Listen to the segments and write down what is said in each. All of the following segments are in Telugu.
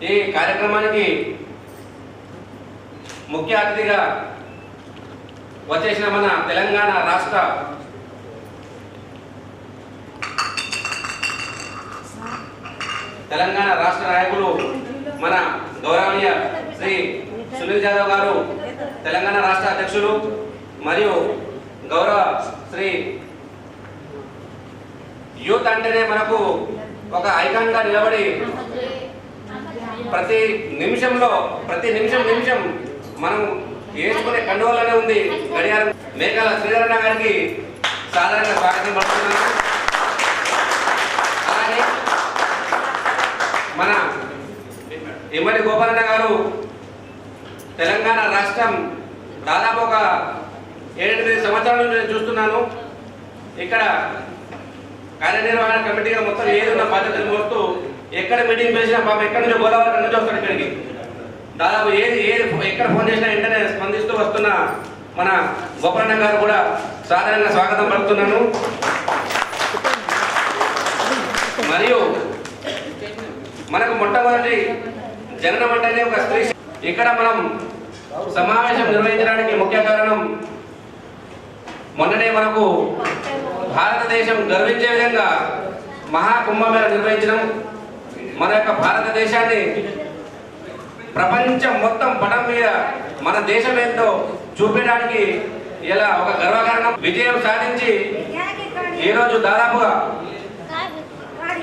ఈ కార్యక్రమానికి ముఖ్య అతిథిగా వచ్చేసిన మన తెలంగాణ రాష్ట్ర నాయకులు మన గౌరవనీయ శ్రీ సునీల్ యాదవ్ గారు, తెలంగాణ రాష్ట్ర అధ్యక్షులు, మరియు గౌరవ శ్రీ యూత్ అంటేనే మనకు ఒక ఐకాన్ గా నిలబడి ప్రతి నిమిషం మనం వేసుకునే కండువలోనే ఉంది గడియారం. మేకల శ్రీధరన్న గారికి సాధారణ స్వాగతం పడుతున్నాను. అలాగే మన ఇమ్మడి గోపాలన్న గారు తెలంగాణ రాష్ట్రం దాదాపు ఒక 7-8 సంవత్సరాల నుంచి నేను చూస్తున్నాను. ఇక్కడ కార్యనిర్వహణ కమిటీగా మొత్తం ఏదున్న బాధ్యతలు మోస్తూ ఎక్కడ మీటింగ్ చేసినా పాపం ఎక్కడి నుంచి గోదావరి నుంచి వస్తాడు ఇక్కడికి. దాదాపు ఏది ఎక్కడ ఫోన్ చేసినా వెంటనే స్పందిస్తూ వస్తున్న మన గోపాలన్న గారు కూడా సాధారణంగా స్వాగతం పలుకుతున్నాను. మరియు మనకు మొట్టమొదటి జననం అంటేనే ఒక స్త్రీ. ఇక్కడ మనం సమావేశం నిర్వహించడానికి ముఖ్య కారణం మొన్ననే మనకు భారతదేశం గర్వించే విధంగా మహాకుంభమేళ నిర్వహించడం, మన యొక్క భారతదేశాన్ని ప్రపంచం మొత్తం పటం మీద మన దేశం ఏంటో చూపించడానికి ఇలా ఒక గర్వకారణం. విజయం సాధించి ఈరోజు దాదాపుగా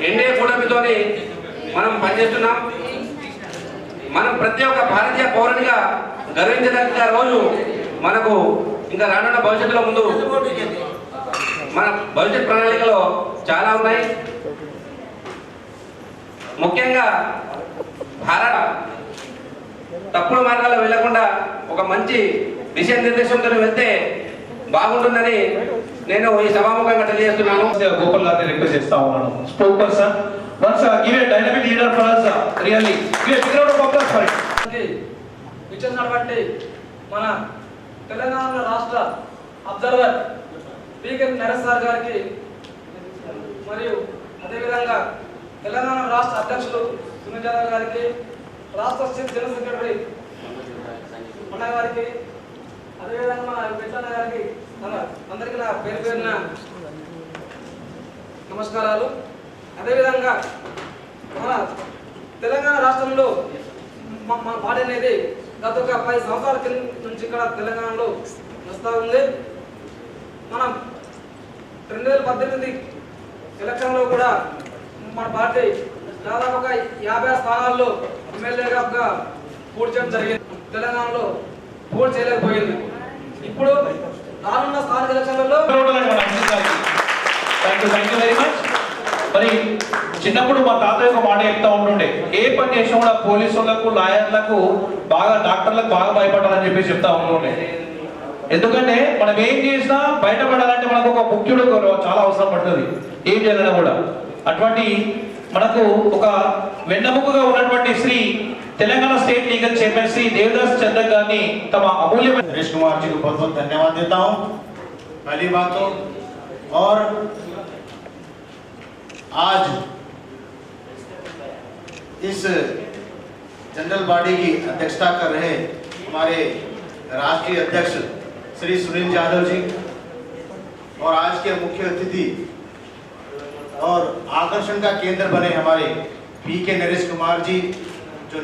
ఎన్డీఏ కూటమితోని మనం పనిచేస్తున్నాం. మనం ప్రతి ఒక్క భారతీయ పౌరునిగా గర్వించదగ్గ రోజు మనకు ఇంకా రానున్న భవిష్యత్తులో ముందు మన భవిష్యత్ ప్రణాళికలో చాలా ఉన్నాయి. ముఖ్యంగా భారత తప్పుడు మార్గాల్లో వెళ్లకుండా ఒక మంచి దిశానిర్దేశంతో వెళ్తే బాగుంటుందని నేను ఈ సభాముఖంగా తెలియజేస్తున్నాను. గోపాల్ గారిని రిక్వెస్ట్ చేస్తా ఉన్నాను. Spoke person once give a dynamic leader for us, really give a big round of applause for it. ఇచ్చినటువంటి మన తెలంగాణ రాష్ట్ర అబ్జర్వర్ పీకే నరేష్ సార్ గారికి, మరియు అదేవిధంగా తెలంగాణ రాష్ట్ర అధ్యక్షులు సునీల్ యాదవ్ గారికి, రాష్ట్ర చీఫ్ జనరల్ సెక్రటరీ అన్న గారికి, అదేవిధంగా మన వెంకన్న గారికి, అందరికీ నా పేరు పేరున నమస్కారాలు. అదేవిధంగా మన తెలంగాణ రాష్ట్రంలో మన పార్టీ అనేది గత ఒక 10 సంవత్సరాల కింద నుంచి ఇక్కడ తెలంగాణలో వస్తూ ఉంది. మనం 2018 ఎలక్షన్లో కూడా మన పార్టీ దాదాపు ఒక 50 స్థానాల్లో ఎమ్మెల్యేగా పోటీ చేయడం జరిగింది. తెలంగాణలో పోటీ చేయలేకపోయింది. ఇప్పుడు రానున్న స్థానిక ఎలక్షన్లలో మరి చిన్నప్పుడు మా తాతయ్య ఒక మాట చెప్తా ఉంటుండే, ఏ పని చేసినా కూడా పోలీసులకు, లాయర్లకు, బాగా డాక్టర్లకు బాగా భయపడాలని చెప్పేసి చెప్తా ఉంటుండే. ఎందుకంటే మనం ఏం చేసినా బయటపడాలంటే మనకు ఒక ముఖ్యుడు చాలా అవసరం పడుతుంది ఏం చేయాలన్నా కూడా. అటువంటి మనకు ఒక వెన్నముకగా ఉన్నటువంటి Shri Telangana state legal chairman Shri Devdas Chandra Gandhi तम अमूल्य नरेश कुमार जी को बहुत बहुत धन्यवाद देता हूं पहली बात तो। और आज इस जनरल बॉडी की अध्यक्षता कर रहे हमारे राष्ट्रीय अध्यक्ष श्री सुनील यादव जी, और आज के मुख्य अतिथि और आकर्षण का केंद्र बने हमारे पीके नरेश कुमार जी, जो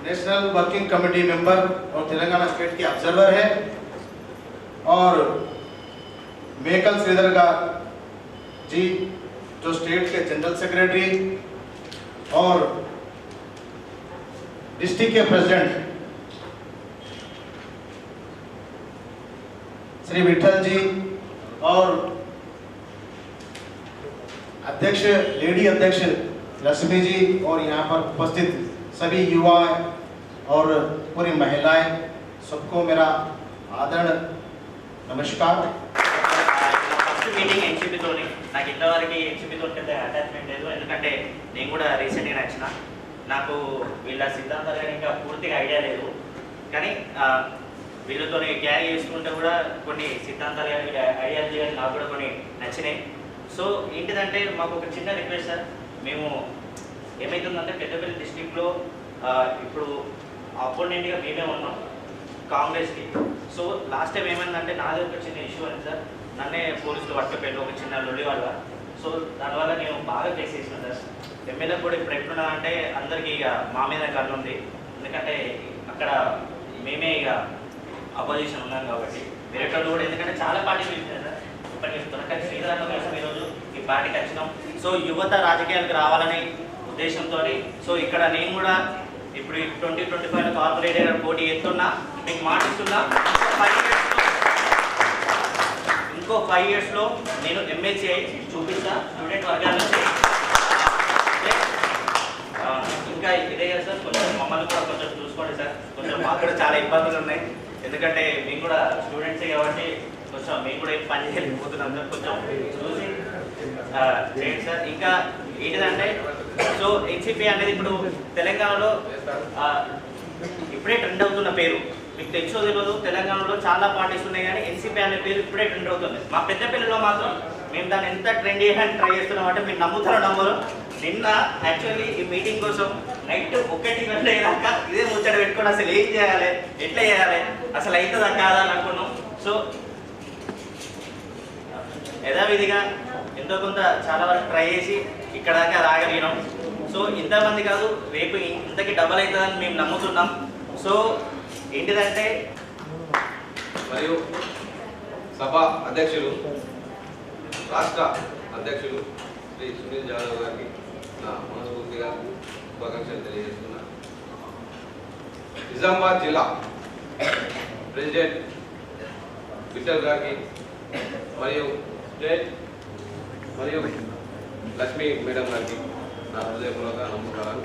नेशनल वर्किंग कमेटी मेंबर और तेलंगाना स्टेट के ऑब्जर्वर है, और मेकल श्रीधर जी जो स्टेट के जनरल सेक्रेटरी और डिस्ट्रिक्ट के प्रेसिडेंट श्री विठल जी, और अध्यक्ष लेडी अध्यक्ष लक्ष्मी जी, और यहाँ पर उपस्थित सभी युवा और पूरी महिलाएं, सबको मेरा आदर नमस्कार। ఫస్ట్ మీటింగ్ ఎన్సీపీతోని నాకు ఇంతవరకు ఎన్సీపీతో పెద్ద అటాచ్మెంట్ లేదు, ఎందుకంటే నేను కూడా రీసెంట్గా నచ్చిన, నాకు వీళ్ళ సిద్ధాంతాలు ఇంకా పూర్తిగా ఐడియా లేదు. కానీ వీళ్ళతో క్యారీ చేసుకుంటే కూడా కొన్ని సిద్ధాంతాలు కానీ ఐడియాలజీ కానీ నాకు కూడా కొన్ని నచ్చినాయి. సో ఏంటిదంటే మాకు ఒక చిన్న రిక్వెస్ట్ సార్, మేము ఏమవుతుందంటే పెద్దపల్లి డిస్ట్రిక్ట్లో ఇప్పుడు అపోనెంట్గా మేమే ఉన్నాం కాంగ్రెస్కి. సో లాస్ట్ టైం ఏమైందంటే నాది ఒక చిన్న ఇష్యూ అని సార్, నన్నే పోలీసులు పట్టుకుపోయారు ఒక చిన్న లొల్లి వల్ల. సో దానివల్ల నేను బాగా ఫేస్ చేసినాను సార్. ఎమ్మెల్యే కూడా ఇప్పుడు ఎట్లున్నా అంటే అందరికీ ఇక మా మీద కళ్ళు ఉంది, ఎందుకంటే అక్కడ మేమే ఇక అపోజిషన్ ఉన్నాం కాబట్టి. వేరే వాళ్ళు కూడా ఎందుకంటే చాలా పార్టీలు పిలిచారు సార్, ఇప్పటికి చెప్తున్నా. కానీ శ్రీధరన్న కోసం ఈరోజు ఈ పార్టీకి వచ్చినాం. సో యువత రాజకీయాలకు రావాలనే ఉద్దేశంతో సో ఇక్కడ నేను కూడా ఇప్పుడు 2025 కార్పొరేటర్ పోటీ చేస్తున్నా, మీకు మాటిస్తున్నా. ఇంకో 5 yearsలో నేను ఎమ్మెల్సీ అయి చూపిస్తా స్టూడెంట్ వర్గాల నుంచి. ఇంకా ఇదే కదా సార్, కొంచెం మమ్మల్ని కూడా కొంచెం చూసుకోండి సార్. కొంచెం మాకు కూడా చాలా ఇబ్బందులు ఉన్నాయి, ఎందుకంటే మేము కూడా స్టూడెంట్సే కాబట్టి కొంచెం మేము కూడా ఏం పని చేయలేకపోతున్నాం సార్. కొంచెం చూసి చేయండి సార్. ఇంకా ఏంటిదంటే సో ఎన్సీపీ అనేది ఇప్పుడు తెలంగాణలో ఇప్పుడే ట్రెండ్ అవుతున్న పేరు. మీకు తెలుసో తెలియదు, తెలంగాణలో చాలా పార్టీస్ ఉన్నాయి కానీ ఎన్సీపీ అనే పేరు ఇప్పుడే ట్రెండ్ అవుతుంది. మా పెద్దపల్లిలో మాత్రం మేము దాన్ని ఎంత ట్రెండ్ చేయడానికి ట్రై చేస్తున్నాం అంటే మీరు నమ్ముతారో నమ్మరు. నిన్న యాక్చువల్లీ ఈ మీటింగ్ కోసం నైట్ 1 గంటల అయ్యాక ఇదే ముచ్చట పెట్టుకొని అసలు ఏం చేయాలి, ఎట్లా చేయాలి, అసలు అవుతుందా కాదా అని అనుకున్నాం. సో యథావిధిగా ఎంతో కొంత చాలా వరకు ట్రై చేసి ఇక్కడ దాకా రాగలిగినాం. సో ఇంతమంది కాదు, రేపు ఇంతకి డబల్ అవుతుందని మేము నమ్ముతున్నాం. సో ఏంటిదంటే మరియు సభ అధ్యక్షులు, రాష్ట్ర అధ్యక్షులు శ్రీ సునీల్ జాదవ్ గారికి నా మనస్ఫూర్తిగా శుభాకాంక్షలు తెలియజేస్తున్నా. నిజామాబాద్ జిల్లా ప్రెసిడెంట్ విఠల్ గారికి మరియు స్టేట్ మరియు లక్ష్మీ మేడం గారికి నా హృదయపూర్వక నమస్కారాలు.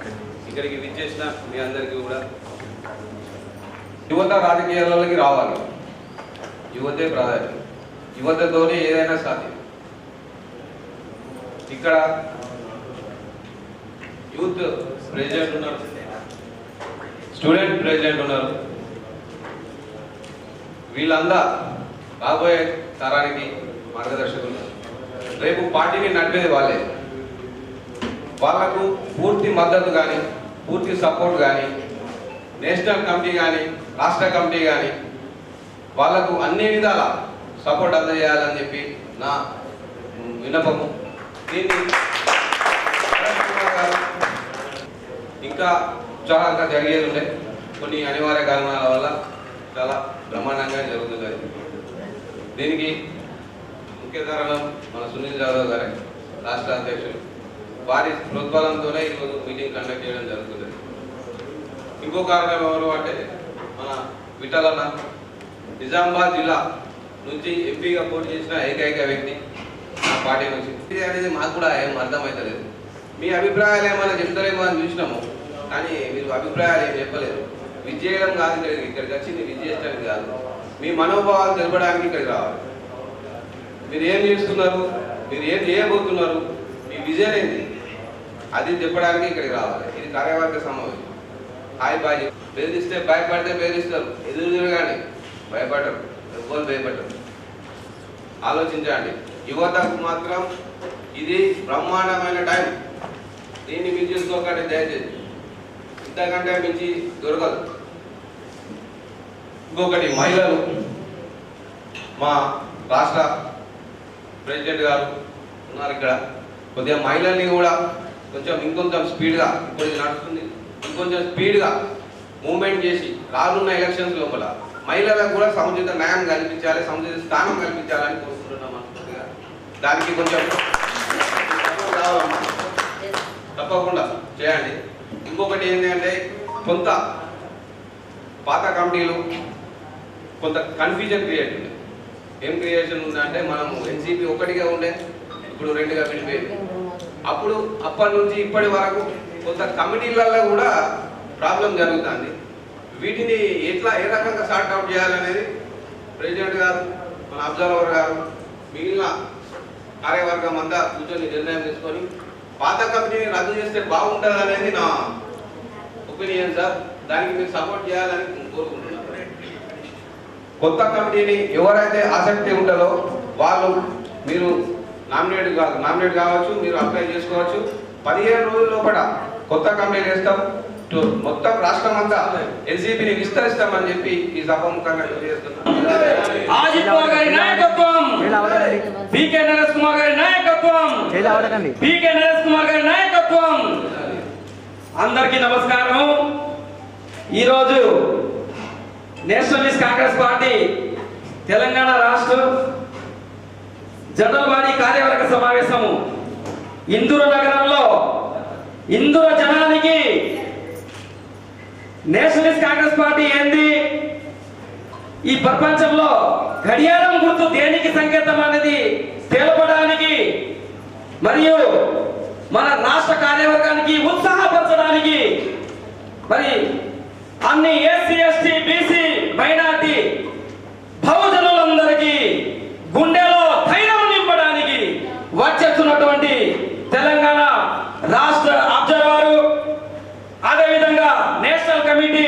ఇక్కడికి విచ్చేసిన మీ అందరికీ కూడా యువత రాజకీయాలలోకి రావాలి. యువతే ప్రాధాన్యం, యువతతోనే ఏదైనా సాధ్యం. ఇక్కడ యూత్ ప్రెసిడెంట్ ఉన్నారు, స్టూడెంట్ ప్రెసిడెంట్ ఉన్నారు. వీళ్ళంతా రాబోయే తరానికి మార్గదర్శకులు. రేపు పార్టీని నడిపేది వాళ్ళే. వాళ్లకు పూర్తి మద్దతు కానీ, పూర్తి సపోర్ట్ కానీ, నేషనల్ కమిటీ కానీ, రాష్ట్ర కమిటీ కానీ వాళ్లకు అన్ని విధాల సపోర్ట్ అందజేయాలని చెప్పి నా విన్నపము. దీన్ని ఇంకా ఉత్సాహంగా జరిగేది ఉండే, కొన్ని అనివార్య కారణాల వల్ల చాలా బ్రహ్మాండంగా జరుగుతుంది. దీనికి ముఖ్య కారణం మన సునీల్ జాదవ్ గారే, రాష్ట్ర అధ్యక్షులు. వారి ప్రోద్బలంతోనే ఈరోజు మీటింగ్ కండక్ట్ చేయడం జరుగుతుంది. ఇంకో కారణం ఎవరు అంటే మన విఠలన్న, నిజామాబాద్ జిల్లా నుంచి ఎంపీగా పోటీ చేసిన ఏకైక వ్యక్తి ఆ పార్టీ నుంచి. ఇది అనేది మాకు కూడా ఏం అర్థమవుతలేదు. మీ అభిప్రాయాలు ఏమైనా చెప్తారేమో అని చూసినాము, కానీ మీరు అభిప్రాయాలు ఏం చెప్పలేదు. విజయడం కాదు, ఇక్కడికి వచ్చింది విజయించడానికి కాదు, మీ మనోభావాలు తెలపడానికి ఇక్కడికి రావాలి. మీరు ఏం చేస్తున్నారు, మీరు ఏం చేయబోతున్నారు, మీ విజన్ ఏంటి, అది చెప్పడానికి ఇక్కడికి రావాలి. ఇది కార్యవర్గ సమావేశం. హాయ్ బాయ్ బెదిరిస్తే భయపడితే బెదిరిస్తారు, ఎదురు కానీ భయపడరు, ఎవ్వరు భయపడరు. ఆలోచించండి. యువతకు మాత్రం ఇది బ్రహ్మాండమైన టైం, దీన్ని మించి చూసుకోకండి దయచేసి. ఇంతకంటే మించి దొరకదు. ఇంకొకటి, మహిళలు. మా రాష్ట్ర ప్రెసిడెంట్ గారు ఉన్నారు ఇక్కడ. కొద్దిగా మహిళల్ని కూడా కొంచెం ఇంకొంచెం స్పీడ్గా, ఇప్పుడు ఇది నడుస్తుంది, ఇంకొంచెం స్పీడ్గా మూవ్మెంట్ చేసి రానున్న ఎలక్షన్స్ లోపల మహిళలకు కూడా సముచిత న్యాయం కల్పించాలి, సముచిత స్థానం కల్పించాలని కోరుకుంటున్నాం మనస్ఫూర్తిగా. దానికి కొంచెం తప్పకుండా చేయండి. ఇంకొకటి ఏంటంటే, కొంత పాత కమిటీలు కొంత కన్ఫ్యూజన్ క్రియేట్ ఉంది. ఏం క్రియేషన్ ఉందంటే, మనము ఎన్సీపీ ఒకటిగా ఉండే, ఇప్పుడు 2గా విడిపోయింది. అప్పటి నుంచి ఇప్పటి వరకు కొంత కమిటీలలో కూడా ప్రాబ్లం జరుగుతుంది. వీటిని ఏ రకంగా సార్ట్ అవుట్ చేయాలనేది ప్రెసిడెంట్ గారు, మన అబ్జర్వర్ గారు, మిగిలిన కార్యవర్గం అంతా కూర్చొని నిర్ణయం తీసుకొని పాత కమిటీని రద్దు చేస్తే బాగుంటుంది అనేది నా ఒపీనియన్ సార్. దానికి మీరు సపోర్ట్ చేయాలని కోరుకుంటున్నాను. కొత్త కమిటీని ఎవరైతే ఆసక్తి ఉంటుందో వాళ్ళు మీరు నామినేట్ కావచ్చు, మీరు అప్లై చేసుకోవచ్చు. 15 రోజుల లోపల కొత్త కమిటీ వేస్తాం. మొత్తం రాష్ట్రం అంతా ఎన్సీపీని విస్తరిస్తామని చెప్పి ఈ సభాముఖంగా తెలియజేస్తున్నాం. అజిత్ పవార్ గారి నాయకత్వం, పీకే నరేష్ కుమార్ గారి నాయకత్వం, పీకే నరేష్ కుమార్ గారి నాయకత్వం. అందరికీ నమస్కారం. ఈరోజు నేషనలిస్ట్ కాంగ్రెస్ పార్టీ తెలంగాణ రాష్ట్ర జనరల్ బాడీ కార్యవర్గ సమావేశము ఇందూరు నగరంలో ఇందూరు జనానికి నేషనలిస్ట్ కాంగ్రెస్ పార్టీ ఏంది, ఈ ప్రపంచంలో గడియారం గుర్తు దేనికి సంకేతం అనేది తెలపడానికి మరియు మన రాష్ట్ర కార్యవర్గానికి ఉత్సాహపరచడానికి మరి అన్ని ఎస్సీ ఎస్టీ బీసీ మైనార్టీ బహుజనులందరికీ గుండెలో ధైర్యం నింపడానికి వచ్చేస్తున్నటువంటి తెలంగాణ రాష్ట్ర అబ్జర్వర్, అదేవిధంగా నేషనల్ కమిటీ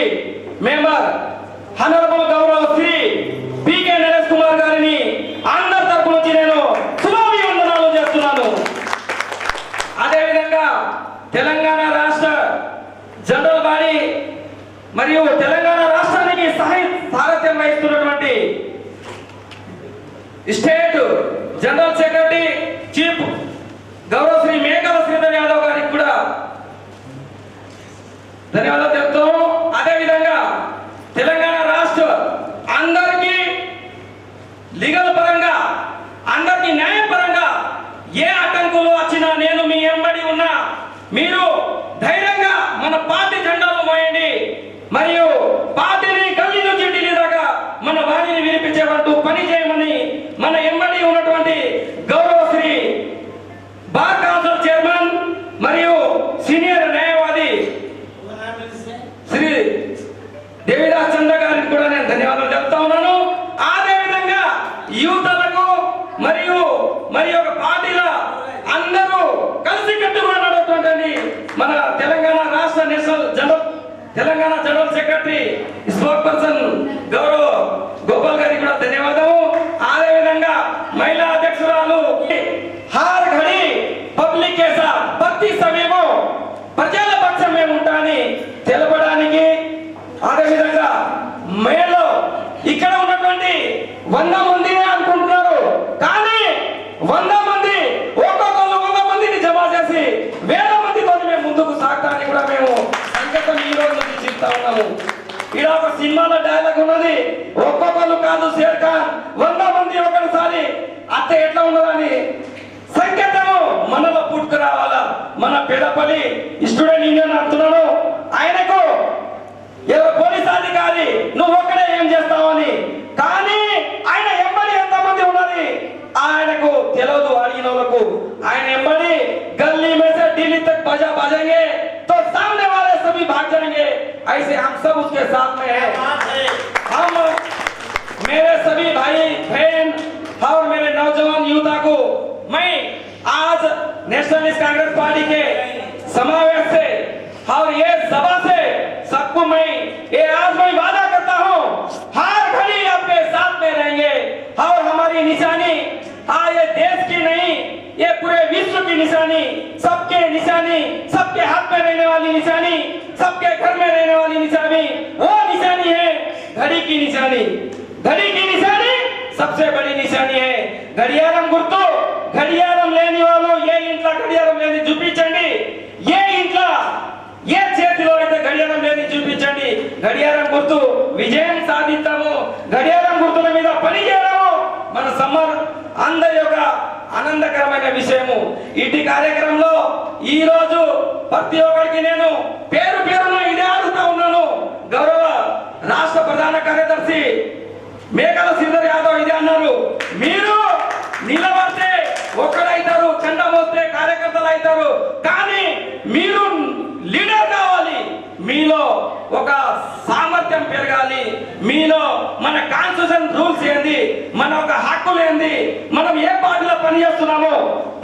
మెంబర్ హనరబుల్ గౌరవ శ్రీ పీకే నరేష్ కుమార్ గారిని అందరి తరపు నుంచి నేను శుభాభివందనాలు చేస్తున్నాను. అదేవిధంగా తెలంగాణ రాష్ట్ర జనరల్ బాడీ మరియు తెలంగాణ రాష్ట్రానికి సారథ్యం వహిస్తున్నటువంటి స్టేట్ జనరల్ సెక్రటరీ చీఫ్ గౌరవ శ్రీ మేకల శ్రీధర్ యాదవ్ గారికి కూడా ధన్యవాదాలు చెప్తాము. అదేవిధంగా తెలంగాణ రాష్ట్ర అందరికీ లీగల్ పరంగా అందరికీ న్యాయపరంగా ఏ ఆటంకులు వచ్చినా నేను మీ వెంబడి ఉన్నా, మీరు ధైర్యంగా మన పార్టీ జెండాలు మోయండి మరియు పార్టీని గల్లీ నుంచి ఢిల్లీ దాకా మన వాణిని వినిపించేవంటూ పని చేయమని మన వెంబడి ఉన్నటువంటి గౌరవ శ్రీ బార్ కౌన్సిల్ చైర్మన్ మరియు సీనియర్ న్యాయవాది శ్రీ దేవిదాస్ చంద్ర గారికి కూడా నేను ధన్యవాదాలు చెప్తా ఉన్నాను. అదేవిధంగా యువతలకు మరియు ఒక పార్టీల అందరూ కలిసి కట్టుగా నడుపుతుంటండి మన తెలంగాణ రాష్ట్ర Telangana general secretary spoke person గౌరవ గోపాల్ గారికి కూడా ధన్యవాదము. అదేవిధంగా మహిళా అధ్యక్షురాలు హర్ ఘడి పబ్లిక్ కేసా ప్రతి సమయము ప్రజల పక్షం మేము ఉంటామని తెలపడానికి, అదేవిధంగా మేలో ఇక్కడ ఉన్నటువంటి 100 మంది అనుకుంటున్నారు, కానీ 100 మంది ఒక్కొక్కరు 100 మందిని జమ చేసి 1000 మందితో మేము ముందుకు సాగడానికి కూడా మేము సంకేతం ఈ రోజు నుంచి చెప్తా ఉన్నాము. ఇక్కడ ఒక సినిమాలో డైలాగ్ ఉన్నది, ఒక్కొక్కరు కాదు షేర్ ఖాన్ 100 మంది ఒకసారి అత్త ఎట్లా ఉన్నదని సంకేతము మనలో పుట్టుకు రావాలా. మన పెడపల్లి స్టూడెంట్ యూనియన్ అంటున్నాను, ఆయనకు ఎవరు పోలీస్ అధికారి నువ్వు ఒక్కడే ఏం చేస్తావని, కానీ ఆయన ఎంబడి ఎంతమంది ఉన్నది ఆయనకు తెలియదు. అడిగిన వాళ్ళకు ఆయన ఎంబడి गली में से दिल्ली तक बजा बजेंगे तो सामने वाले सभी भाग जाएंगे, ऐसे हम सब उसके साथ में हैं। हम मेरे सभी भाई बहन और मेरे नौजवान युवता को मैं आज नेशनलिस्ट कांग्रेस पार्टी के समावेश से और ये सभा से सबको मैं ये आज मैं वादा करता हूँ, हर घड़ी आपके साथ में रहेंगे और हमारी निशानी ये देश की नहीं, ये पूरे विश्व की निशानी, सबके हाथ में रहने वाली निशानी, सबके घर में रहने वाली निशानी, वो निशानी है घड़ी की निशानी। घड़ी की निशानी सबसे बड़ी निशानी है। घड़ियारम गुर्तु, घड़ियारम लेने वालों ये इंట్లో घड़ियारम लेनी చూపించండి, ये ఇంట్లో ఏ చేతిలో అయితే గడియారం లేని చూపించండి, గడియారం గుర్తు విజయం సాధిస్తాము, గడియారం గుర్తుల మీద పని చేయడము మన అందరి యొక్క ఆనందకరమైన విషయము. ఇటు కార్యక్రమంలో ఈ రోజు ప్రతి ఒక్కరికి నేను పేరు పేరున ఇదే అడుగుతా ఉన్నాను. గౌరవ రాష్ట్ర ప్రధాన కార్యదర్శి మేకల శ్రీధర్ యాదవ్ ఇదే అన్నారు, మీరు నిలబడితే ఒక్కడైతారు, చెండ మోస్తే కార్యకర్తలు అవుతారు, కానీ మీరు లీడర్ కావాలి, మీలో ఒక సామర్థ్యం పెరగాలి, మీలో మన కాన్స్టిట్యూషన్ రూల్స్ ఏంది, మన ఒక హక్కులు ఏంది, మనం ఏ పార్టీలో పనిచేస్తున్నామో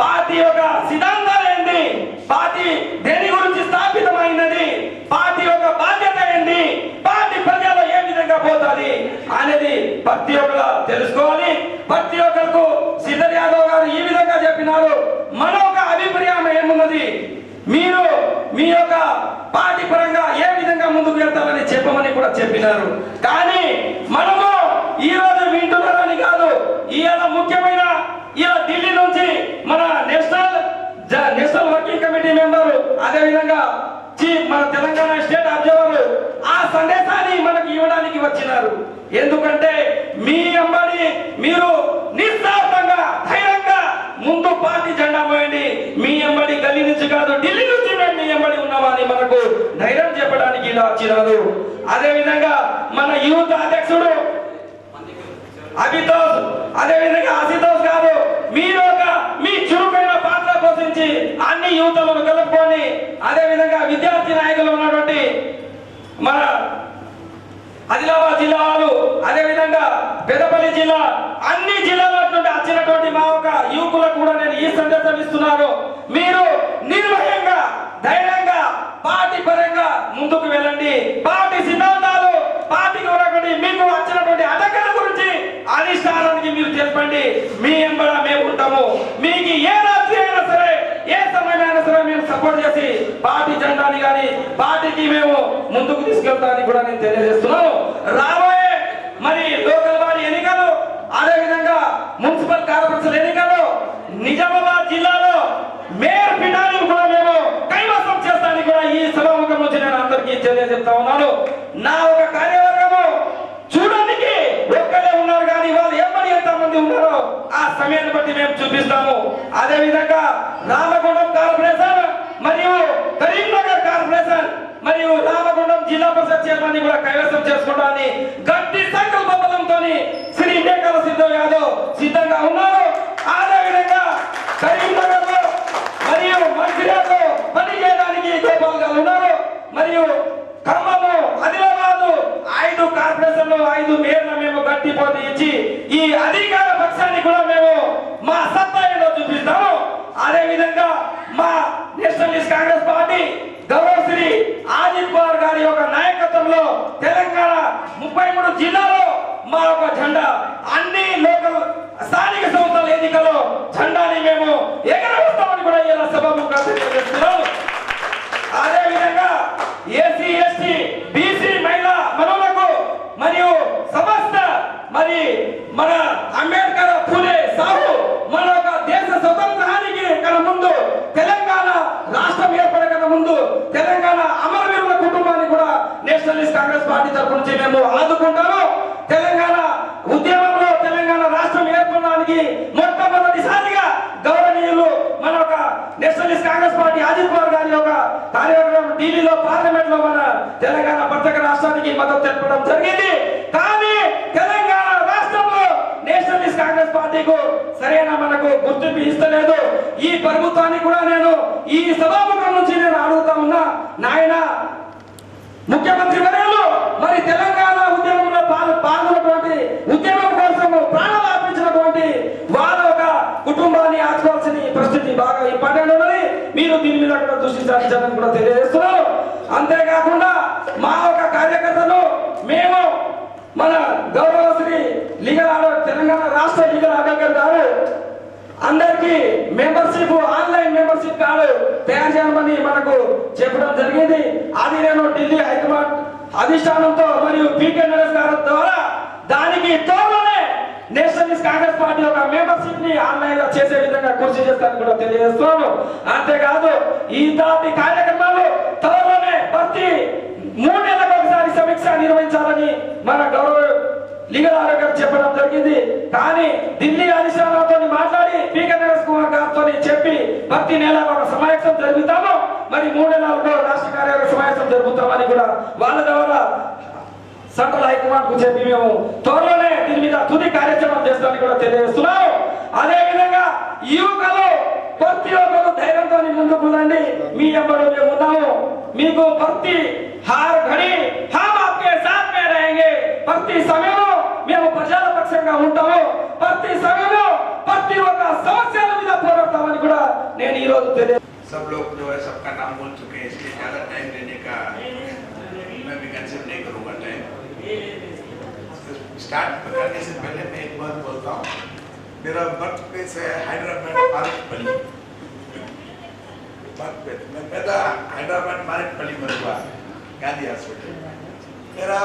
పార్టీ యొక్క సిద్ధాంతాలు ఏంది, పార్టీ దేని గురించి స్థాపితమైనది, పార్టీ యొక్క బాధ్యత ఏంది, పార్టీ ప్రజల్లో ఏ విధంగా పోతుంది అనేది ప్రతి ఒక్కరు తెలుసుకోవాలి. ప్రతి ఒక్కరికి శ్రీధర్ యాదవ్ గారు ఈ విధంగా చెప్పిన చెప్పినారు. మన ఒక అభిప్రాయం ఏమున్నది, మీరు మీ యొక్క పార్టీ పరంగా ఏ విధంగా ముందుకు వెళ్తారని చెప్పమని కూడా చెప్పినారు. కానీ మనము ఈ రోజు వింటున్నారని కాదు, ఇవాళ ముఖ్యమైన ఇలా ఢిల్లీ నుంచి మన నేషనల్ వర్కింగ్ కమిటీ మెంబర్, అదేవిధంగా చీఫ్ మన తెలంగాణ స్టేట్ అబ్జర్వర్ ఆ సందేశాన్ని మనకు ఇవ్వడానికి వచ్చినారు. ఎందుకంటే మీ అమ్మని మీరు నిస్సార్థంగా ధైర్యంగా ముందు పార్టీ జెండా పోయండి. మీ అమ్మడి గల్లీ నుంచి కాదు, ఢిల్లీ నుంచి మేము మీ అమ్మడి ఉన్నామని మనకు ధైర్యం చెప్పడానికి ఇలా వచ్చినారు. అదేవిధంగా మన యూత్ అధ్యక్షుడు అభితోష్, అదేవిధంగా అసితోష్ గారు, మీరు మీ చురుకైన పాత్ర పోషించి అన్ని యువతలను కలుపుకొని, అదేవిధంగా విద్యార్థి నాయకులు ఉన్నటువంటి మన ఆదిలాబాద్ జిల్లా వాళ్ళు, అదేవిధంగా పెద్దపల్లి జిల్లా, అన్ని జిల్లాల నుండి వచ్చినటువంటి మా ఒక యువకులకు కూడా నేను ఈ సందేశం ఇస్తున్నాను. మీరు నిర్భయంగా ధైర్యంగా పార్టీ పరంగా ముందుకు వెళ్ళండి. పార్టీ సిద్ధాంతాలు, పార్టీకి ఉన్నటువంటి మీకు వచ్చినటువంటి అడ్డంకుల గురించి అధిష్టానానికి మీరు చెప్పండి. మీ ఎంబడ మేము ఉంటాము. మీకు ఏ రాత్రి అయినా సరే, ఏ సమయమైనా సరే మేము సపోర్ట్ చేసి పార్టీ జెండాని కానీ పార్టీకి మేము ముందుకు తీసుకెళ్తామని కూడా నేను తెలియజేస్తున్నాను. రాబోయే మరి లోకల్ బాడీ ఎన్నికలు, అదేవిధంగా మున్సిపల్ కార్పొరేషన్ ఎన్నికలు నిజామాబాద్ జిల్లాలో మేయర్ పీఠాన్ని కూడా మేము కైవసం చేస్తానని కూడా ఈ సభాముఖం నుంచి నేను అందరికీ తెలియజెప్తా ఉన్నాను. నా ఒక కార్యవర్గము చూడడానికి ఒక్కడే ఉన్నారు కానీ వాళ్ళు ఎంత మంది ఉన్నారో ఆ సమయాన్ని బట్టి మేము చూపిస్తాము. అదే విధంగా రామగుండం కార్పొరేషన్ మరియు కరీంనగర్ కార్పొరేషన్ మరియు రామగుండం జిల్లా పరిషత్ చైర్మన్ కూడా కైవసం చేసుకుంటామని గట్టి సంకల్ప బలంతో శ్రీ మేకల సిద్ధం యాదవ్ సిద్ధంగా ఉన్నారు. అదే విధంగా కరీంనగర్ లో మరియు మంచిర్యాలలో పని చేయడానికి గోపాల్ గారు ఉన్నారు. మరియు ఖమ్మము, ఆదిలాబాద్ 5 కార్పొరేషన్లు 5 మేయర్ల మేము గట్టి పోటీ ఇచ్చి ఈ అధికార పక్షాన్ని కూడా మేము మా సత్తా ఏంటో చూపిస్తాము. అదే విధంగా మా నేషనలిస్ట్ కాంగ్రెస్ పార్టీ గౌరవ శ్రీ అజిత్ పవార్ గారి యొక్క నాయకత్వంలో తెలంగాణ 33 జిల్లాలో మా యొక్క జెండా అన్ని లోకల్ స్థానిక సంస్థల ఎన్నికల్లో జెండాని మేము ఎగరవేస్తామని కూడా ఇలా సభాముఖంగా తెలియజేస్తున్నాము. అదే విధంగా ఎస్సీ ఎస్టీ బీసీ మహిళా మనులకు మరియు సమస్త మరి మన అంబేద్కర్ పూలే సాహు మన ఒక దేశ స్వతంత్రానికి కన్నా ముందు, తెలంగాణ రాష్ట్రం ఏర్పడకన్నా ముందు తెలంగాణ అమరవీరుల కుటుంబాన్ని కూడా నేషనలిస్ట్ కాంగ్రెస్ పార్టీ తరఫు నుంచి మేము ఆదుకుంటాము. తెలంగాణ ఉద్యమంలో తెలంగాణ రాష్ట్రం ఏర్పడడానికి మొట్టమొదటిసారిగా గౌరవనీయులు మన ఒక నేషనలిస్ట్ కాంగ్రెస్ పార్టీ అజిత్ పవార్ గారి యొక్క కార్యక్రమం ఢిల్లీలో పార్లమెంట్ లో మన తెలంగాణ ప్రత్యేక రాష్ట్రానికి మద్దతు తెలపడం జరిగింది. కానీ తెలంగాణ రాష్ట్రంలో నేషనలిస్ట్ కాంగ్రెస్ పార్టీకు సరైన మనకు గుర్తింపు ఇస్తలేదు. ఈ ప్రభుత్వాన్ని కూడా నేను ఈ సభాముఖం నుంచి నేను అడుగుతా ఉన్నా, నాయన ముఖ్యమంత్రి వర్యులు మరి తెలంగాణ ఉద్యమంలో పాల్గొన్నటువంటి ఉద్యమం కోసం ప్రాణాలు అర్పించినటువంటి వాళ్ళ ఒక కుటుంబాన్ని ఆచుకోవాల్సిన పరిస్థితి బాగా ఇంపార్టెంట్ ఉన్నది. మీరు దీని మీద కూడా దృష్టి సారించాలని కూడా తెలియజేస్తున్నారు. అంతేకాకుండా మా ఒక కార్యకర్తలు మేము మన గౌరవ శ్రీ తెలంగాణ రాష్ట్ర లీగల్ అడ్వకేట్ గారు అందరికీ మెంబర్షిప్ ఆన్లైన్ మెంబర్షిప్ కార్డు తయారు చేయమని మనకు చెప్పడం జరిగింది. అది నేను ఢిల్లీ హైకమాండ్ అధిష్టానంతో మరియు పీకే నరేష్ గారి ద్వారా దానికి త్వరలోనే నేషనలిస్ట్ కాంగ్రెస్ పార్టీ యొక్క మెంబర్షిప్ ని ఆన్లైన్ లో చేసే విధంగా కృషి చేస్తానని కూడా తెలియజేస్తున్నాను. అంతేకాదు ఈ దాటి కార్యక్రమాలు త్వరలోనే ప్రతి 3 నెలలకు ఒకసారి సమీక్ష నిర్వహించాలని మన గౌరవ లీగల్ అడ్వకేట్ చెప్పడం జరిగింది. కానీ ఢిల్లీ అధిష్టానంతో మాట్లాడి పీకే నరేష్ కుమార్ గారితో చెప్పి ప్రతి నెల ఒక సమావేశం జరుగుతాము, మరి 3 నెలల్లో రాష్ట్ర కార్యవర్గ సమావేశం జరుగుతామని కూడా వాళ్ళ ద్వారా సెంట్రల్ హైకమాండ్ కు చెప్పి మేము త్వరలోనే దీని మీద తుది కార్యాచరణ చేస్తామని కూడా తెలియజేస్తున్నాము. అదే విధంగా యువకులు ప్రతి ఒక్కరు ధైర్యంతో ముందుకు రండి. మీ ఎవ్వరు మేము ఉన్నాము. మీకు ప్రతి హార్ ఘడి హమ్ ఆప్కే సాత్ మే रहेंगे. ప్రతి సమయంలో మేము ప్రజల పక్షంగా ఉంటాము. ప్రతి సమయంలో ప్రతి ఒక్క సమస్యల మీద పోరాడతామని కూడా నేను ఈ రోజు తెలియ सब लोग जो है सबका नाम बोल चुके हैं, इसलिए ज़्यादा टाइम लेने का मैं भी कंसिडर नहीं करूँगा टाइम। स्टार्ट करने से पहले मैं एक बात बोलता हूँ, मेरा बर्थ प्लेस है हैदराबाद मारेकपल्ली। बर्थ प्लेस मैं पैदा हैदराबाद मारेकपल्ली में हुआ, गांधी हॉस्पिटल। मेरा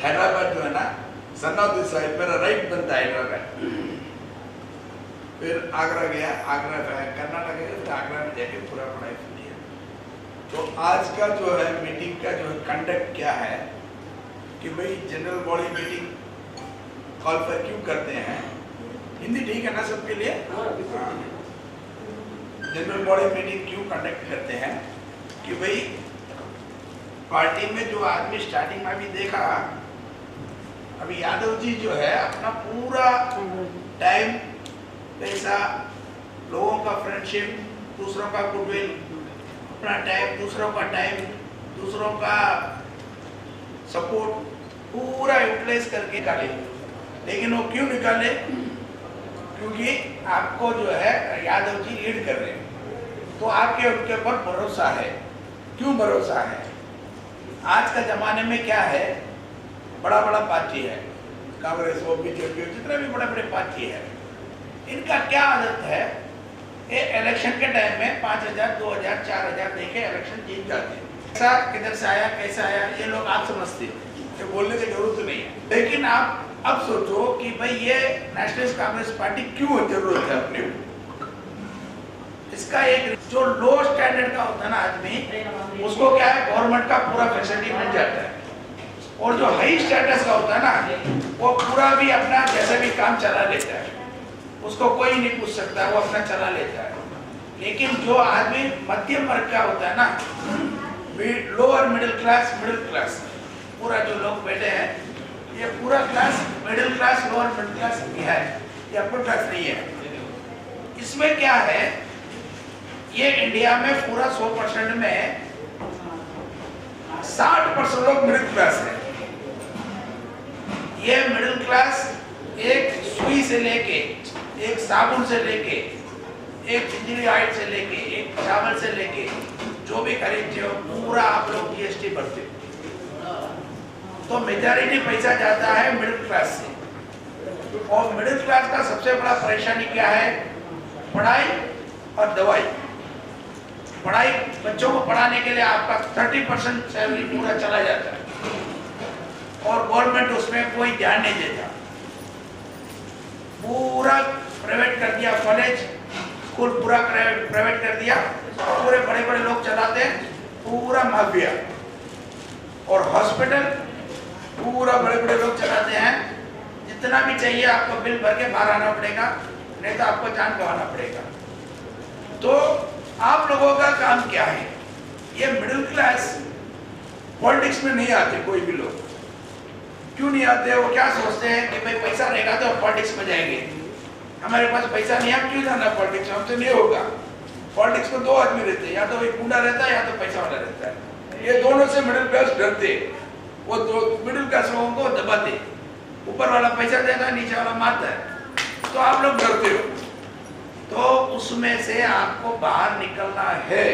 हैदराबाद जो है ना, सन ऑफ दिस साइड मेरा राइट बनता है हैदराबाद। फिर आगरा गया, आगरा कर्नाटक गया, फिर आगरा में जाके पूरा पढ़ाई किया। तो आज का जो है मीटिंग का जो कंडक्ट क्या है कि भाई जनरल बॉडी मीटिंग कॉल पर क्यों करते हैं? हिंदी ठीक है ना सबके लिए? जनरल बॉडी मीटिंग क्यों कंडक्ट करते हैं कि भाई पार्टी में जो आदमी स्टार्टिंग में भी देखा, अभी यादव जी जो है अपना पूरा टाइम, पैसा, लोगों का फ्रेंडशिप, दूसरों का गुडविल, अपना टाइम, दूसरों का टाइम, दूसरों का सपोर्ट पूरा यूटिलाइज करके निकाले। लेकिन वो क्यों निकाले? क्योंकि आपको जो है यादव जी लीड कर रहे हैं, तो आपके उनके ऊपर भरोसा है। क्यों भरोसा है? आज का जमाने में क्या है, बड़ा बड़ा पार्टी है, कांग्रेस हो, बीजेपी हो, जितने भी बड़े बड़े पार्टी है, इनका क्या आदत है, ये इलेक्शन के टाइम में 5,000, 2,000, 4,000 देके इलेक्शन जीत जाते हैं। ऐसा किधर से आया, कैसा आया, ये लोग आप समझते हैं, ये बोलने की जरूरत नहीं है। लेकिन आप अब सोचो कि भाई ये नेशनलिस्ट कांग्रेस पार्टी क्यों जरूरत है अपने को? इसका एक जो लो स्टैंडर्ड का होता है ना आदमी, उसको क्या है, गवर्नमेंट का पूरा फैसिलिटी मिल जाता है। और जो हाई स्टेटस का होता है ना, वो पूरा भी अपना जैसे भी काम चला लेता है, उसको कोई नहीं पूछ सकता, वो अपना चला लेता है। लेकिन जो आदमी मध्यम वर्ग का होता है ना, लोअर मिडिल क्लास, पूरा जो लोग बैठे हैं, ये पूरा class middle class, lower middle class है, ये अपर क्लास नहीं है। इसमें क्या है, ये इंडिया में पूरा 100% में 60% लोग मिडिल क्लास है। ये मिडिल क्लास एक सुई से लेके, एक साबुन से लेके, एक बिजली ऑयल से लेके, एक चावल से लेके, जो भी खरीदते हो पूरा आप लोग जीएसटी भरते हो। तो मेजॉरिटी पैसा जाता है मिडिल क्लास से। और मिडिल क्लास का सबसे बड़ा परेशानी क्या है? पढ़ाई और दवाई। पढ़ाई, बच्चों को पढ़ाने के लिए आपका 30% सैलरी पूरा चला जाता है और गवर्नमेंट उसमें कोई ध्यान नहीं देता। पूरा प्राइवेट कर दिया, कॉलेज स्कूल पूरा प्राइवेट कर दिया, पूरे बड़े बड़े लोग चलाते हैं, पूरा माफिया। और हॉस्पिटल पूरा बड़े बड़े लोग चलाते हैं। जितना भी चाहिए आपको बिल भर के बाहर आना पड़ेगा, नहीं तो आपको जान गंवाना पड़ेगा। तो आप लोगों का काम क्या है? ये मिडिल क्लास पॉलिटिक्स में नहीं आते कोई भी लोग। क्यों नहीं आते? वो क्या सोचते हैं कि भाई पैसा रहेगा तो पॉलिटिक्स में जाएंगे, हमारे पास पैसा नहीं है, हम क्यों जाना पॉलिटिक्स में, हमसे नहीं होगा। पॉलिटिक्स में दो आदमी रहते हैं, या तो एक गुंडा रहता है या तो पैसा वाला रहता है। ये दोनों से मिडिल क्लास डरते, वो दो मिडिल क्लास लोगों को दबाते। ऊपर वाला पैसा देता है, नीचे वाला मारता है, तो आप लोग डरते हो। तो उसमें से आपको बाहर निकलना है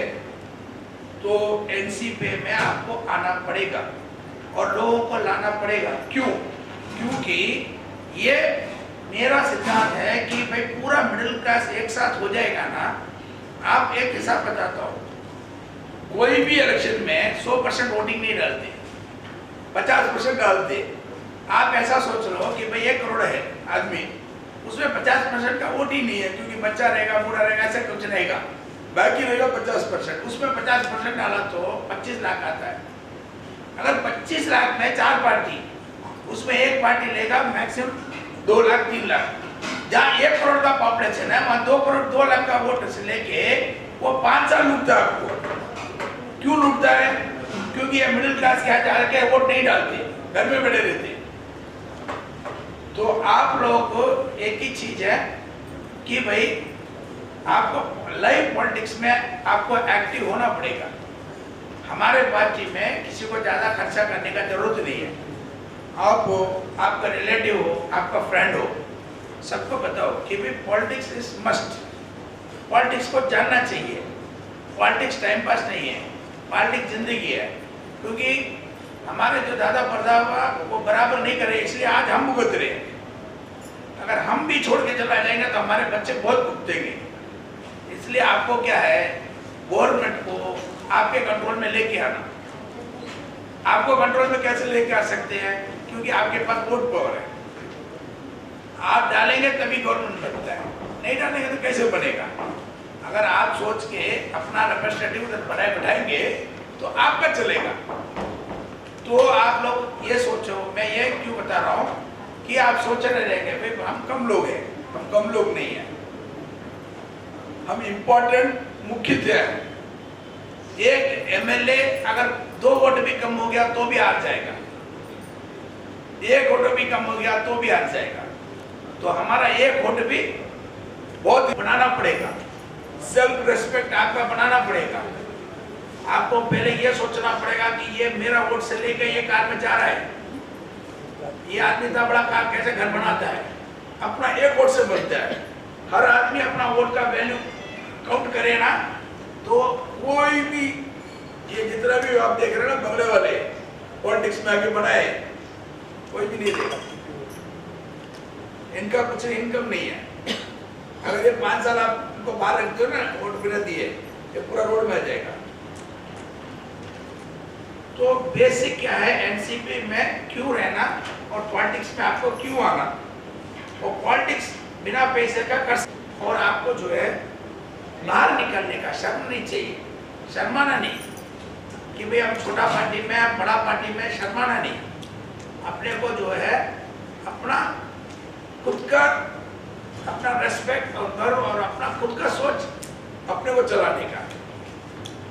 तो एनसीपी में आपको आना पड़ेगा और लोगों को लाना पड़ेगा। क्यों? क्योंकि ये मेरा सिद्धांत है कि भाई पूरा मिडिल क्लास एक साथ हो जाएगा ना। आप एक हिसाब बताता हूँ, कोई भी इलेक्शन में 100% वोटिंग नहीं डालते, 50% डालते। आप ऐसा सोच लो कि भाई 1 करोड़ है आदमी, उसमें 50% का वोट ही नहीं है, क्योंकि बच्चा रहेगा, बूढ़ा रहेगा, ऐसा कुछ रहेगा, बाकी रहेगा 50%। उसमें 50% डाला तो 25 लाख आता है। अगर 25 लाख में 4 पार्टी, उसमें एक पार्टी लेगा मैक्सिमम 2 लाख 3 लाख। जहाँ 1 करोड़ का पॉपुलेशन है, वहाँ 2 करोड़ 2 लाख का वोट से लेके वो 5 साल लूटता है आपको। क्यों लूटता है? क्योंकि ये मिडिल क्लास क्या चाह के वोट नहीं डालते, घर में बैठे रहते। तो आप लोगों को एक ही चीज है कि भाई आपको लाइव पॉलिटिक्स में आपको एक्टिव होना पड़ेगा। हमारे पार्टी में किसी को ज्यादा खर्चा करने का जरूरत नहीं है। आप हो, आपका रिलेटिव हो, आपका फ्रेंड हो, सबको बताओ कि भाई पॉलिटिक्स इज मस्ट। पॉलिटिक्स को जानना चाहिए। पॉलिटिक्स टाइम पास नहीं है, पॉलिटिक्स जिंदगी है। क्योंकि हमारे जो दादा परदादा वो बराबर नहीं करे, इसलिए आज हम भुगत रहे हैं। अगर हम भी छोड़ के चला जाएंगे तो हमारे बच्चे बहुत भुगतेंगे। इसलिए आपको क्या है, गवर्नमेंट को आपके कंट्रोल में लेके आना। आपको कंट्रोल में कैसे लेके आ सकते हैं? क्योंकि आपके पास वोट पावर है। आप डालेंगे तभी गवर्नमेंट बनता है, नहीं डालेंगे तो कैसे बनेगा? अगर आप सोच के अपना रिप्रेजेंटेटिव बैठाएंगे तो आपका चलेगा। तो आप लोग ये सोचो, मैं ये क्यों बता रहा हूँ कि आप सोच रहे रहेंगे भाई हम कम लोग हैं, हम कम लोग नहीं हैं, हम इम्पोर्टेंट मुख्य थे। एक एमएलए अगर 2 वोट भी कम हो गया तो भी हार जाएगा, 1 वोट भी कम हो गया तो भी हार जाएगा। तो हमारा 1 वोट भी बहुत बनाना पड़ेगा, सेल्फ रेस्पेक्ट आपका बनाना पड़ेगा। आपको पहले ये सोचना पड़ेगा कि ये मेरा वोट से लेकर ये कार में जा रहा है, ये आदमी इतना बड़ा कार कैसे घर बनाता है, अपना 1 वोट से बनता है। हर आदमी अपना वोट का वैल्यू काउंट करे ना, तो कोई भी ये जितना भी आप देख रहे हैं ना बंगले वाले पॉलिटिक्स में आगे बढ़ाए, कोई भी नहीं देगा। इनका कुछ इनकम नहीं है। अगर ये 5 साल आप इनको बाहर रखते हो ना, वोट बिना दिए, ये पूरा रोड में आ जाएगा। तो बेसिक क्या है, एनसीपी में क्यों रहना और पॉलिटिक्स में आपको क्यों आना, और पॉलिटिक्स बिना पैसे का कर सकते। और आपको जो है बाहर निकलने का शर्म नहीं चाहिए, शर्माना नहीं कि भाई हम छोटा पार्टी में, हम बड़ा पार्टी में, शर्माना नहीं। अपने को जो है अपना खुद का अपना रेस्पेक्ट और गर्व और अपना खुद का सोच अपने को चलाने का।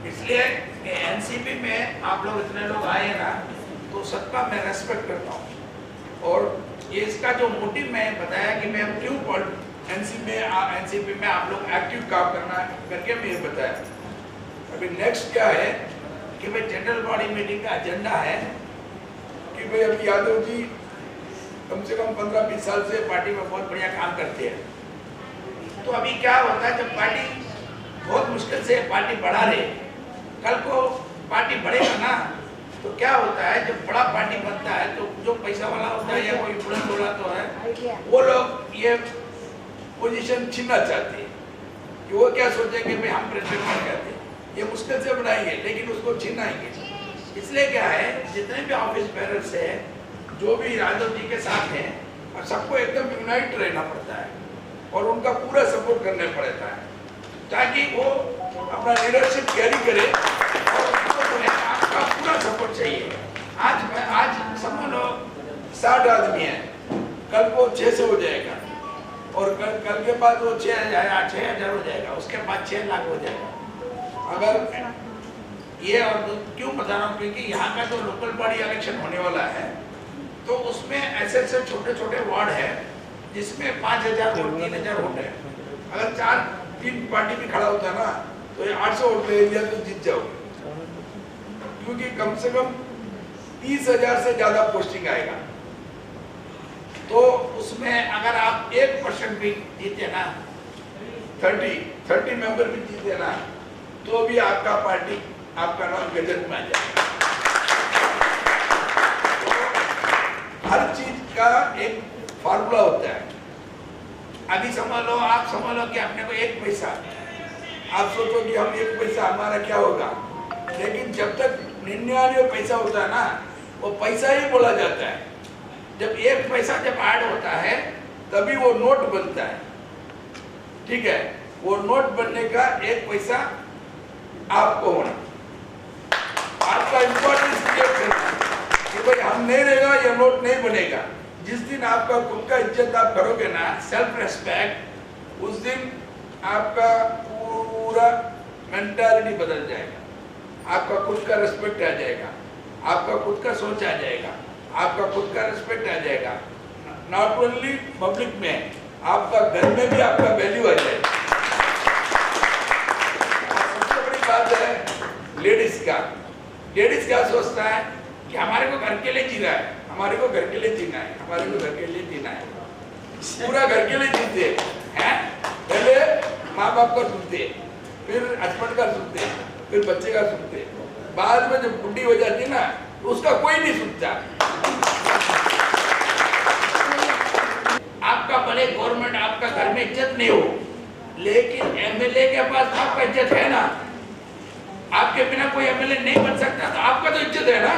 इसलिए एनसीपी में आप लोग इतने लोग आए ना, तो सबका मैं रेस्पेक्ट करता हूँ। और ये इसका जो मोटिव मैं बताया कि मैं क्यों एनसीपी में आप लोग एक्टिव काम करना करके मैं ये बताया। अभी नेक्स्ट क्या है कि भाई जनरल बॉडी मीटिंग का एजेंडा है कि भाई अभी यादव जी कम से कम 15-20 साल से पार्टी में बहुत बढ़िया काम करते हैं। तो अभी क्या होता है, जब पार्टी बहुत मुश्किल से पार्टी बढ़ा रहे, कल को पार्टी बढ़ेगा ना, तो क्या होता है जब बड़ा पार्टी बनता है तो जो पैसा वाला होता है या कोई बुलंद बोला तो है, वो लोग ये पोजीशन छीनना चाहते हैं कि वो क्या सोचेंगे भाई हम प्रेसिडेंट बन जाते हैं, ये मुश्किल से बनाएंगे लेकिन उसको छीनाएंगे। इसलिए क्या है, जितने भी ऑफिस बेरर्स है, जो भी यादव जी के साथ हैं, और सबको एकदम यूनाइट रहना पड़ता है और उनका पूरा सपोर्ट करना पड़ता है, ताकि वो अपना लीडरशिप कैरी करे और उनको जो है आपका पूरा सपोर्ट चाहिए। आज समझ लो 60 आदमी है, कल वो 600 हो जाएगा, और कल के बाद वो 6,000 हो जाएगा, उसके बाद 6 लाख हो जाएगा। अगर ये, और क्यों बता रहा हूँ, क्योंकि यहाँ का जो लोकल बॉडी इलेक्शन होने वाला है, तो उसमें ऐसे छोटे छोटे वार्ड है जिसमें 5,000 वोट 3,000 वोट है। अगर 4-3 पार्टी भी खड़ा होता है ना, तो ये 800 वोट ले लिया तो जीत जाओगे, क्योंकि कम से कम 30,000 से ज्यादा पोस्टिंग आएगा। तो उसमें अगर आप 1% भी जीते ना, 30 मेंबर भी जीते ना, तो भी आपका पार्टी, आपका नाम गजट में आ जाएगा। तो हर चीज का एक फार्मूला होता है। अभी समझ लो, आप समझ लो कि अपने को 1 पैसा, आप सोचो कि हम 1 पैसा हमारा क्या होगा, लेकिन जब तक 99 पैसा होता है ना, वो पैसा ही बोला जाता है। जब 1 पैसा जब ऐड होता है तभी वो नोट बनता है, ठीक है। वो नोट बनने का 1 पैसा आपको होना, आपका इम्पोर्टेंस क्रिएट करना कि भाई हम नहीं रहेगा, ये नोट नहीं बनेगा। जिस दिन आपका खुद का इज्जत आप करोगे ना, सेल्फ रेस्पेक्ट, उस दिन आपका पूरा मेंटालिटी बदल जाएगा, आपका खुद का रेस्पेक्ट आ जाएगा, आपका खुद का सोच आ जाएगा, आपका खुद का रेस्पेक्ट आ जाएगा। नॉट ओनली पब्लिक में, आपका घर में भी आपका वैल्यू आ जाएगा। सबसे बड़ी बात है लेडीज का। लेडीज क्या सोचता है कि हमारे को घर के लिए जीना है, हमारे को घर के लिए जीना है, हमारे को घर के लिए जीना है, पूरा घर के लिए जीते हैं। पहले माँ बाप का सुनते, फिर हस्बैंड का सुनते, फिर बच्चे का सुनते, बाद में जब बुढ़ी हो जाती ना, तो उसका कोई नहीं सुनता। आपका भले घर में इज्जत नहीं हो, लेकिन एमएलए के पास आपका इज्जत है ना। आपके बिना कोई एमएलए नहीं बन सकता, तो आपका तो इज्जत है ना।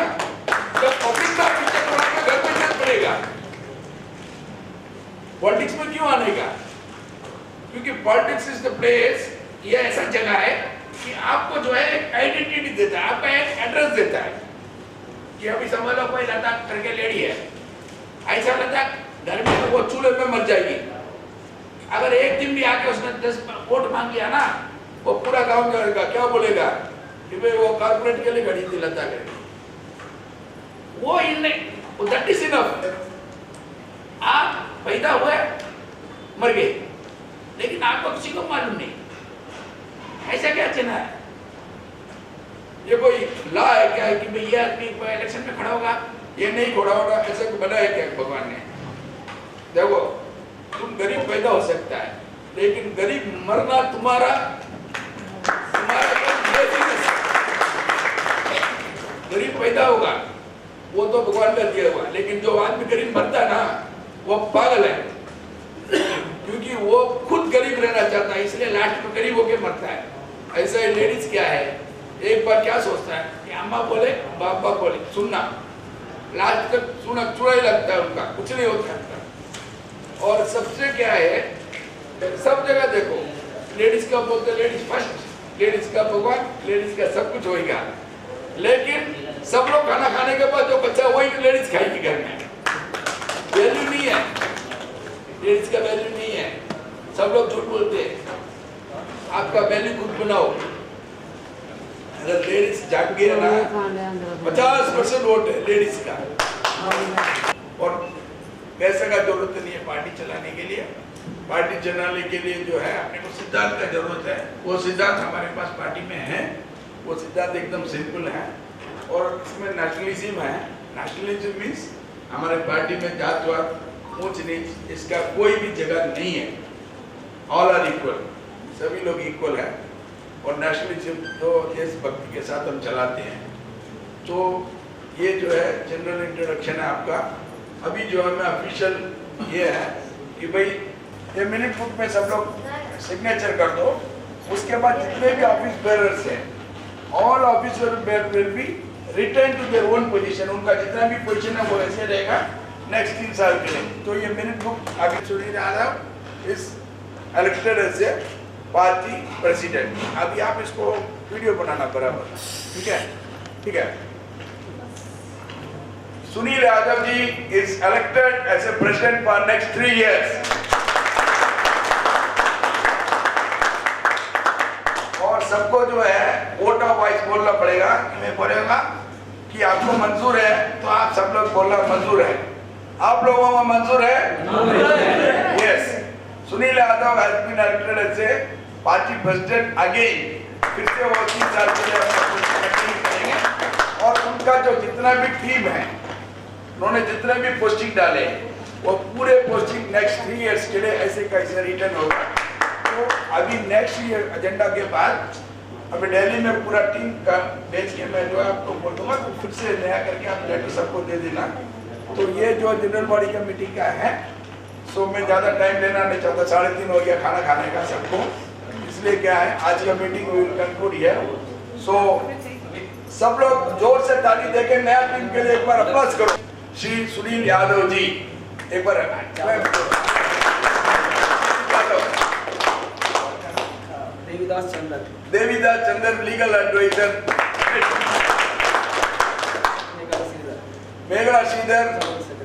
जब पब्लिक का इज्जत हो, आपका घर में इज्जत पड़ेगा। पॉलिटिक्स में क्यों आने का? क्योंकि पॉलिटिक्स इज द प्लेस, ये ऐसा जगह है कि आपको जो है एक आइडेंटिटी देता है, आपका एक एड्रेस देता है कि अभी समझ लो कोई लता करके लेडी है, ऐसा लता घर में वो चूल्हे पे मर जाएगी। अगर एक दिन भी आके उसने 10 वोट मांग लिया ना, वो पूरा गांव करेगा, क्या बोलेगा कि भाई वो कारपोरेट के लिए खड़ी थी लता करके। वो इनने दैट इज इनफ। आप पैदा हुए मर गए, लेकिन आपको किसी को मालूम नहीं। ऐसा क्या चलना है? ये कोई लॉ है क्या कि भाई ये आदमी इलेक्शन में खड़ा होगा, ये नहीं खड़ा होगा? ऐसा बना है क्या भगवान ने? देखो, तुम गरीब पैदा हो सकता है, लेकिन गरीब मरना तुम्हारा गरीब पैदा होगा वो तो भगवान का दिया हुआ, लेकिन जो आदमी गरीब मरता है ना, वो पागल है। क्योंकि वो खुद गरीब रहना चाहता है, इसलिए लास्ट में गरीब होके मरता है। ऐसा ही लेडीज क्या है, एक बार क्या सोचता है कि अम्मा बोले बाप बोले सुनना, लास्ट तक सुना चुरा ही लगता है उनका, कुछ नहीं होता है। और सबसे क्या है, सब जगह देखो लेडीज का बोलते, लेडीज फर्स्ट, लेडीज का भगवान, लेडीज का सब कुछ होएगा। लेकिन सब लोग खाना खाने के बाद जो बच्चा वही लेडीज खाएगी घर में। वैल्यू नहीं है, लेडीज का वैल्यू नहीं है। सब लोग झूठ बोलते हैं, आपका वैल्यू खुद बनाओ। अगर लेडीज जाग गई है ना, 50% वोट है लेडीज का। और पैसे का जरूरत नहीं है पार्टी चलाने के लिए। पार्टी चलाने के लिए जो है अपने को सिद्धांत का जरूरत है। वो सिद्धांत हमारे पास पार्टी में है। वो सिद्धांत एकदम सिंपल है और इसमें नेशनलिज्म है। नेशनलिज्म मीन्स हमारे पार्टी में जातवाद, ऊंच नीच, इसका कोई भी जगह नहीं है। ऑल आर इक्वल, सभी लोग इक्वल हैं। और नेशनलिज्म जो देशभक्ति के साथ हम चलाते हैं। तो ये जो है जनरल इंट्रोडक्शन है आपका। अभी जो है मैं ऑफिशियल ये है कि भाई ये मिनट बुक में सब लोग सिग्नेचर कर दो। उसके बाद जितने भी ऑफिस बेयरर्स हैं, all officer bear will be return to their own position. उनका जितना भी पोजीशन है वो ऐसे रहेगा नेक्स्ट 3 साल के लिए। तो ये मिनट बुक आगे Sunil Yadav is elected as a party president. अभी आप इसको वीडियो बनाना बराबर, ठीक है? ठीक है। Sunil Yadav ji is elected as a president for next 3 years। और सबको जो है वोट ऑफ वॉइस बोलना पड़ेगा। मैं बोलेगा कि आपको मंजूर है तो आप सब लोग बोलना मंजूर है। आप लोगों को मंजूर है? Yes. Sunil Yadav has been elected as a party president again. फिर से वो 3 साल के लिए कंटिन्यू करेंगे। और उनका जो जितना भी टीम है, उन्होंने जितने भी पोस्टिंग डाले, वो पूरे पोस्टिंग नेक्स्ट 3 years के लिए ऐसे कैसे रिटर्न होगा। तो अभी नेक्स्ट ईयर एजेंडा के बाद अभी दिल्ली में पूरा टीम का भेज के मैं जो है आपको बोल दूंगा, तो फिर से नया करके आप लेटर सबको दे देना। तो ये जो जनरल बॉडी का मीटिंग का है, सो मैं ज़्यादा टाइम लेना नहीं चाहता। 3:30 हो गया खाना खाने का सबको, इसलिए क्या है आज का मीटिंग विल कंक्लूड हियर। सो सब लोग जोर से ताली देके नया टीम के लिए एक बार अप्लास करो। श्री सुनील यादव जी एक बार Devidas Chander legal adviser, Meghala Sridhar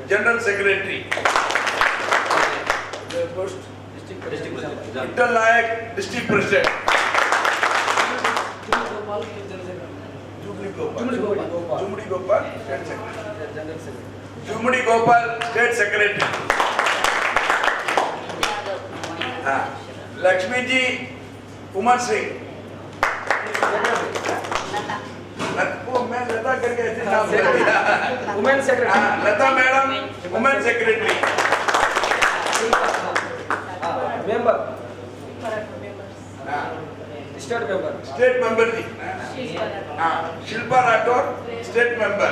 general secretary, Vithal Nayak district president, Jumdi Gopal state secretary, Lakshmi ji Umar Singh, मैं लता करके ऐसे नाम दिया, women secretary, Lata madam women secretary, member, state member ji, Shilpa Rathore state member,